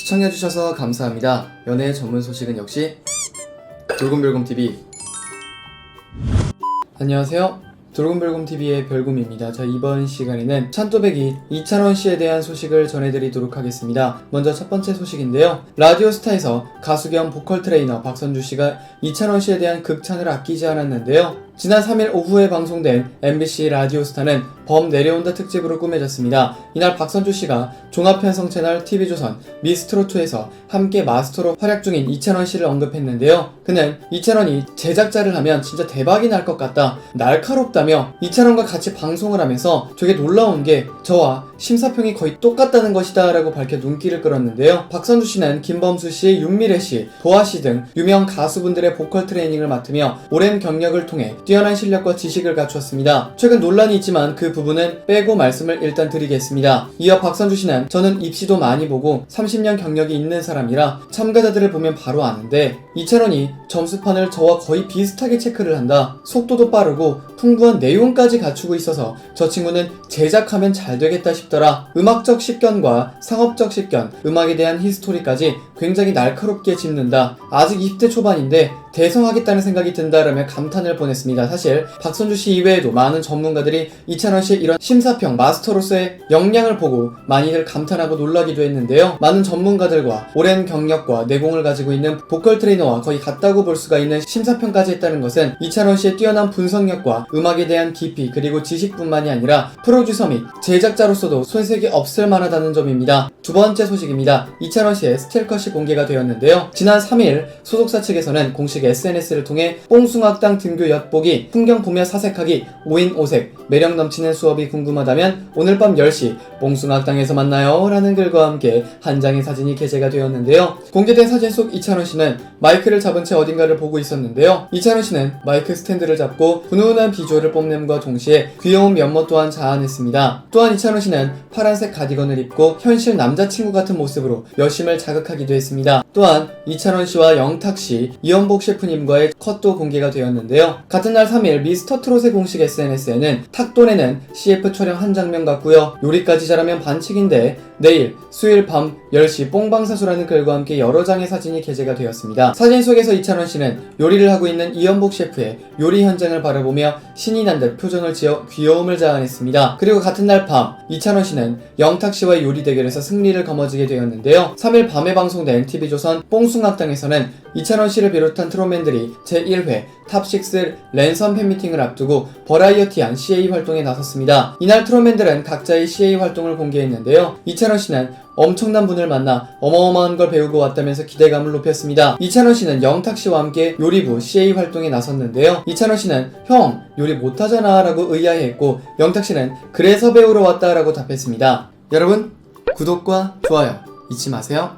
시청해주셔서 감사합니다. 연애 전문 소식은 역시 돌곰별곰TV. 안녕하세요. 돌곰별곰TV의 별곰입니다. 자, 이번 시간에는 찬또배기 이찬원 씨에 대한 소식을 전해드리도록 하겠습니다. 먼저 첫 번째 소식인데요. 라디오스타에서 가수 겸 보컬 트레이너 박선주 씨가 이찬원 씨에 대한 극찬을 아끼지 않았는데요. 지난 3일 오후에 방송된 MBC 라디오스타는 범 내려온다 특집으로 꾸며졌습니다. 이날 박선주 씨가 종합편성 채널 TV조선 미스트롯2에서 함께 마스터로 활약 중인 이찬원 씨를 언급했는데요. 그는 이찬원이 제작자를 하면 진짜 대박이 날 것 같다, 날카롭다며 이찬원과 같이 방송을 하면서 되게 놀라운 게 저와 심사평이 거의 똑같다는 것이다 라고 밝혀 눈길을 끌었는데요. 박선주 씨는 김범수 씨, 윤미래 씨, 보아 씨 등 유명 가수분들의 보컬 트레이닝을 맡으며 오랜 경력을 통해 뛰어난 실력과 지식을 갖추었습니다. 최근 논란이 있지만 그 부분은 빼고 말씀을 일단 드리겠습니다. 이어 박선주 씨는 저는 입시도 많이 보고 30년 경력이 있는 사람이라 참가자들을 보면 바로 아는데 이찬원이 점수판을 저와 거의 비슷하게 체크를 한다. 속도도 빠르고 풍부한 내용까지 갖추고 있어서 저 친구는 제작하면 잘 되겠다 싶더라. 음악적 식견과 상업적 식견, 음악에 대한 히스토리까지 굉장히 날카롭게 짚는다. 아직 20대 초반인데 대성하겠다는 생각이 든다라며 감탄을 보냈습니다. 사실 박선주 씨 이외에도 많은 전문가들이 이찬원 씨의 이런 심사평 마스터로서의 역량을 보고 많이들 감탄하고 놀라기도 했는데요. 많은 전문가들과 오랜 경력과 내공을 가지고 있는 보컬 트레이너와 거의 같다고 볼 수가 있는 심사평까지 했다는 것은 이찬원 씨의 뛰어난 분석력과 음악에 대한 깊이 그리고 지식뿐만이 아니라 프로듀서 및 제작자로서도 손색이 없을 만하다는 점입니다. 두 번째 소식입니다. 이찬원 씨의 스틸컷이 공개가 되었는데요. 지난 3일 소속사 측에서는 공식 SNS를 통해 뽕숭악당 등교 엿보기, 풍경 보며 사색하기, 5인 5색, 매력 넘치는 수업이 궁금하다면 오늘 밤 10시 뽕숭악당에서 만나요 라는 글과 함께 한 장의 사진이 게재가 되었는데요. 공개된 사진 속 이찬원 씨는 마이크를 잡은 채 어딘가를 보고 있었는데요. 이찬원 씨는 마이크 스탠드를 잡고 훈훈한 비주얼을 뽐냄과 동시에 귀여운 면모 또한 자아냈습니다. 또한 이찬원 씨는 파란색 가디건을 입고 현실 남자친구 같은 모습으로 여심을 자극하기도 했습니다. 또한 이찬원 씨와 영탁 씨, 이연복 셰프님과의 컷도 공개가 되었는데요. 같은 날 3일 미스터트롯의 공식 SNS에는 탁돈에는 CF 촬영 한 장면 같고요. 요리까지 잘하면 반칙인데 내일 수요일 밤 10시 뽕방사수라는 글과 함께 여러 장의 사진이 게재가 되었습니다. 사진 속에서 이찬원 씨는 요리를 하고 있는 이연복 셰프의 요리 현장을 바라보며 신이 난 듯 표정을 지어 귀여움을 자아냈습니다. 그리고 같은 날 밤 이찬원 씨는 영탁 씨와의 요리 대결에서 승리를 거머쥐게 되었는데요. 3일 밤에 방송된 TV조선 뽕숭악당에서는 이찬원 씨를 비롯한 트롯맨들이 제1회 탑6 랜선 팬미팅을 앞두고 버라이어티한 CA 활동에 나섰습니다. 이날 트롯맨들은 각자의 CA 활동을 공개했는데요. 이찬원 씨는 엄청난 분을 만나 어마어마한 걸 배우고 왔다면서 기대감을 높였습니다. 이찬원 씨는 영탁 씨와 함께 요리부 CA 활동에 나섰는데요. 이찬원 씨는 형 요리 못하잖아 라고 의아해했고 영탁 씨는 그래서 배우러 왔다 라고 답했습니다. 여러분 구독과 좋아요 잊지 마세요.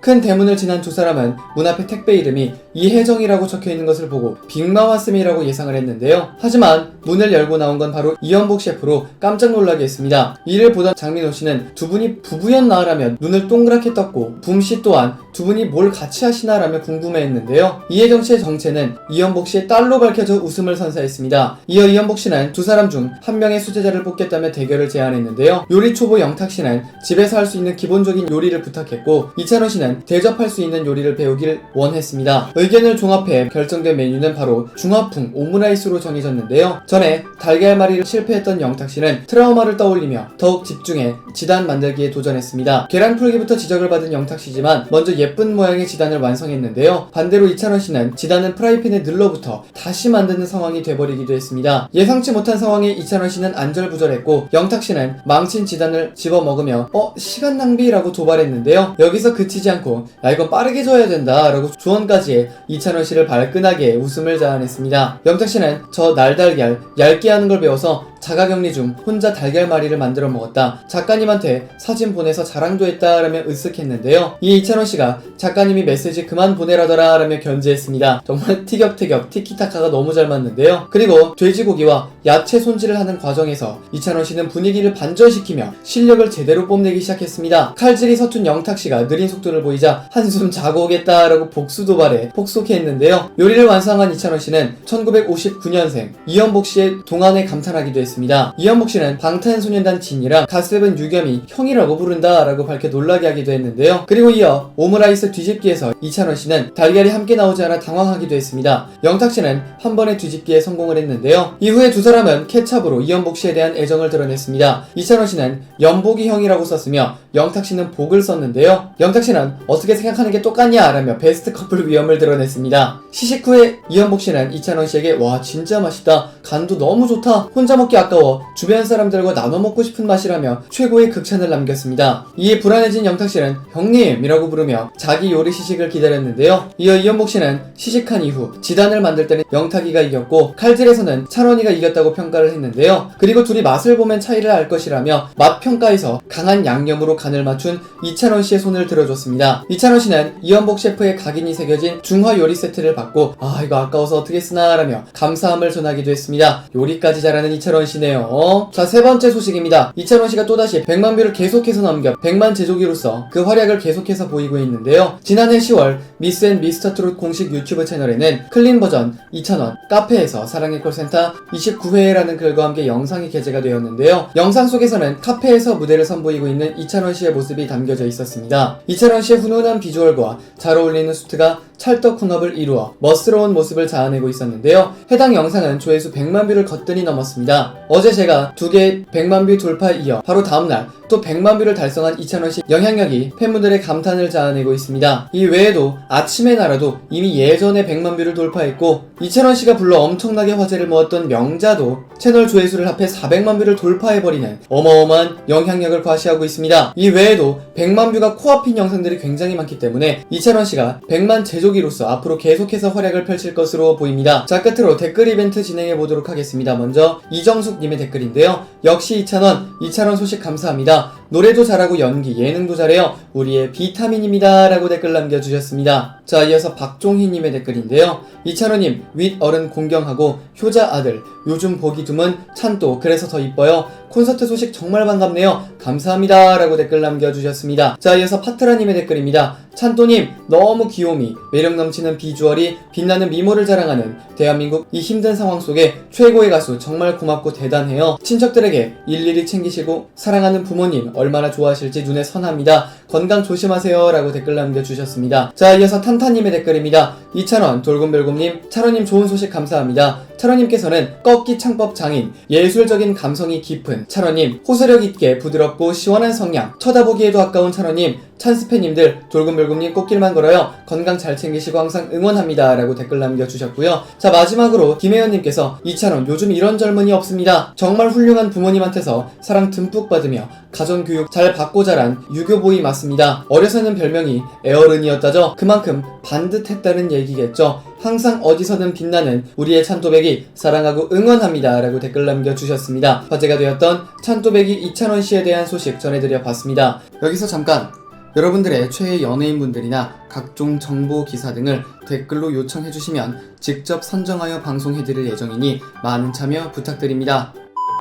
큰 대문을 지난 두 사람은 문 앞에 택배 이름이 이혜정이라고 적혀있는 것을 보고 빅마와씀이라고 예상을 했는데요. 하지만 문을 열고 나온 건 바로 이연복 셰프로 깜짝 놀라게 했습니다. 이를 보던 장민호 씨는 두 분이 부부였나 라며 눈을 동그랗게 떴고 붐 씨 또한 두 분이 뭘 같이 하시나 라며 궁금해했는데요. 이혜정 씨의 정체는 이연복 씨의 딸로 밝혀져 웃음을 선사했습니다. 이어 이연복 씨는 두 사람 중 한 명의 수제자를 뽑겠다며 대결을 제안했는데요. 요리 초보 영탁 씨는 집에서 할 수 있는 기본적인 요리를 부탁했고 이찬원 씨는 대접할 수 있는 요리를 배우길 원했습니다. 의견을 종합해 결정된 메뉴는 바로 중화풍 오므라이스로 정해졌는데요. 전에 달걀말이를 실패했던 영탁씨는 트라우마를 떠올리며 더욱 집중해 지단 만들기에 도전했습니다. 계란 풀기부터 지적을 받은 영탁씨지만 먼저 예쁜 모양의 지단을 완성했는데요. 반대로 이찬원씨는 지단은 프라이팬에 늘러붙어 다시 만드는 상황이 돼버리기도 했습니다. 예상치 못한 상황에 이찬원씨는 안절부절했고 영탁씨는 망친 지단을 집어먹으며 시간 낭비라고 도발했는데요. 여기서 그치지 않고 야 이건 빠르게 줘야 된다 라고 조언까지 해 이찬원 씨를 발끈하게 웃음을 자아냈습니다. 영탁 씨는 저 날달걀 얇게 하는 걸 배워서 자가격리 중 혼자 달걀말이를 만들어 먹었다. 작가님한테 사진 보내서 자랑도 했다 라며 으쓱했는데요. 이에 이찬원 씨가 작가님이 메시지 그만 보내라더라 라며 견제했습니다. 정말 티격태격 티키타카가 너무 잘 맞는데요. 그리고 돼지고기와 야채 손질을 하는 과정에서 이찬원 씨는 분위기를 반전시키며 실력을 제대로 뽐내기 시작했습니다. 칼질이 서툰 영탁 씨가 느린 속도를 보이자 한숨 자고 오겠다 라고 복수 도발에 폭소케 했는데요. 요리를 완성한 이찬원 씨는 1959년생 이연복 씨의 동안에 감탄하기도 했습니다. 했습니다. 이현복 씨는 방탄소년단 진이랑 갓세븐 유겸이 형이라고 부른다 라고 밝혀 놀라게 하기도 했는데요. 그리고 이어 오므라이스 뒤집기에서 이찬원 씨는 달걀이 함께 나오지 않아 당황하기도 했습니다. 영탁 씨는 한 번에 뒤집기에 성공을 했는데요. 이후에 두 사람은 케찹으로 이현복 씨에 대한 애정을 드러냈습니다. 이찬원 씨는 연복이 형이라고 썼으며 영탁 씨는 복을 썼는데요. 영탁 씨는 어떻게 생각하는 게 똑같냐 라며 베스트 커플 위험을 드러냈습니다. 시식 후에 이현복 씨는 이찬원 씨에게 와 진짜 맛있다, 간도 너무 좋다, 혼자 먹기 아까워, 주변 사람들과 나눠 먹고 싶은 맛이라며 최고의 극찬을 남겼습니다. 이에 불안해진 영탁 씨는 형님이라고 부르며 자기 요리 시식을 기다렸는데요. 이어 이현복 씨는 시식한 이후 지단을 만들 때는 영탁이가 이겼고 칼질에서는 찬원이가 이겼다고 평가를 했는데요. 그리고 둘이 맛을 보면 차이를 알 것이라며 맛 평가에서 강한 양념으로 간을 맞춘 이찬원 씨의 손을 들어줬습니다. 이찬원 씨는 이현복 셰프의 각인이 새겨진 중화 요리 세트를 받고 아 이거 아까워서 어떻게 쓰나 라며 감사함을 전하기도 했습니다. 요리까지 잘하는 이찬원 씨네요. 자, 세 번째 소식입니다. 이찬원 씨가 또다시 100만 뷰를 계속해서 넘겨 100만 제조기로서 그 활약을 계속해서 보이고 있는데요. 지난해 10월 미스 앤 미스터 트롯 공식 유튜브 채널에는 클린 버전 이찬원 카페에서 사랑의 콜센터 29회라는 글과 함께 영상이 게재가 되었는데요. 영상 속에서는 카페에서 무대를 선보이고 있는 이찬원 씨의 모습이 담겨져 있었습니다. 이찬원 씨의 훈훈한 비주얼과 잘 어울리는 수트가 찰떡궁합을 이루어 멋스러운 모습을 자아내고 있었는데요. 해당 영상은 조회수 100만 뷰를 거뜬히 넘었습니다. 어제 제가 두 개의 100만 뷰 돌파에 이어 바로 다음날 또 100만 뷰를 달성한 이찬원 씨 영향력이 팬분들의 감탄을 자아내고 있습니다. 이 외에도 아침의 나라도 이미 예전에 100만 뷰를 돌파했고 이찬원 씨가 불러 엄청나게 화제를 모았던 명자도 채널 조회수를 합해 400만 뷰를 돌파해버리는 어마어마한 영향력을 과시하고 있습니다. 이 외에도 100만 뷰가 코앞인 영상들이 굉장히 많기 때문에 이찬원 씨가 100만 제조기로서 앞으로 계속해서 활약을 펼칠 것으로 보입니다. 자, 끝으로 댓글 이벤트 진행해 보도록 하겠습니다. 먼저 이정숙님의 댓글인데요. 역시 이찬원 소식 감사합니다. 노래도 잘하고 연기, 예능도 잘해요. 우리의 비타민입니다. 라고 댓글 남겨주셨습니다. 자, 이어서 박종희님의 댓글인데요. 이찬원님, 윗어른 공경하고 효자 아들, 요즘 보기 드문 찬또 그래서 더 이뻐요. 콘서트 소식 정말 반갑네요. 감사합니다. 라고 댓글 남겨주셨습니다. 자, 이어서 파트라님의 댓글입니다. 찬또님, 너무 귀요미, 매력 넘치는 비주얼이 빛나는 미모를 자랑하는 대한민국 이 힘든 상황 속에 최고의 가수 정말 고맙고 대단해요. 친척들에게 일일이 챙기시고 사랑하는 부모님 얼마나 좋아하실지 눈에 선합니다. 건강 조심하세요. 라고 댓글 남겨주셨습니다. 자, 이어서 탄타님의 댓글입니다. 이찬원, 돌곰별곰님, 찬원님 좋은 소식 감사합니다. 찬원님께서는 꺾기 창법 장인, 예술적인 감성이 깊은 찬원님, 호소력 있게 부드럽고 시원한 성량, 쳐다보기에도 아까운 찬원님, 찬스팬님들 돌곰별곰님 꽃길만 걸어요. 건강 잘 챙기시고 항상 응원합니다. 라고 댓글 남겨주셨고요. 자, 마지막으로 김혜연님께서 이찬원 요즘 이런 젊은이 없습니다. 정말 훌륭한 부모님한테서 사랑 듬뿍 받으며 가정교육 잘 받고 자란 유교보이 맞습니다. 어려서는 별명이 애어른이었다죠. 그만큼 반듯했다는 얘기겠죠. 항상 어디서든 빛나는 우리의 찬또배기 사랑하고 응원합니다. 라고 댓글 남겨주셨습니다. 화제가 되었던 찬또배기 이찬원 씨에 대한 소식 전해드려 봤습니다. 여기서 잠깐! 여러분들의 최애 연예인분들이나 각종 정보 기사 등을 댓글로 요청해주시면 직접 선정하여 방송해드릴 예정이니 많은 참여 부탁드립니다.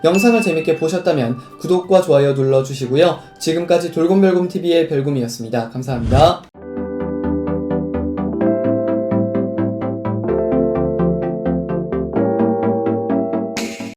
영상을 재밌게 보셨다면 구독과 좋아요 눌러주시고요. 지금까지 돌곰별곰TV의 별곰이었습니다. 감사합니다.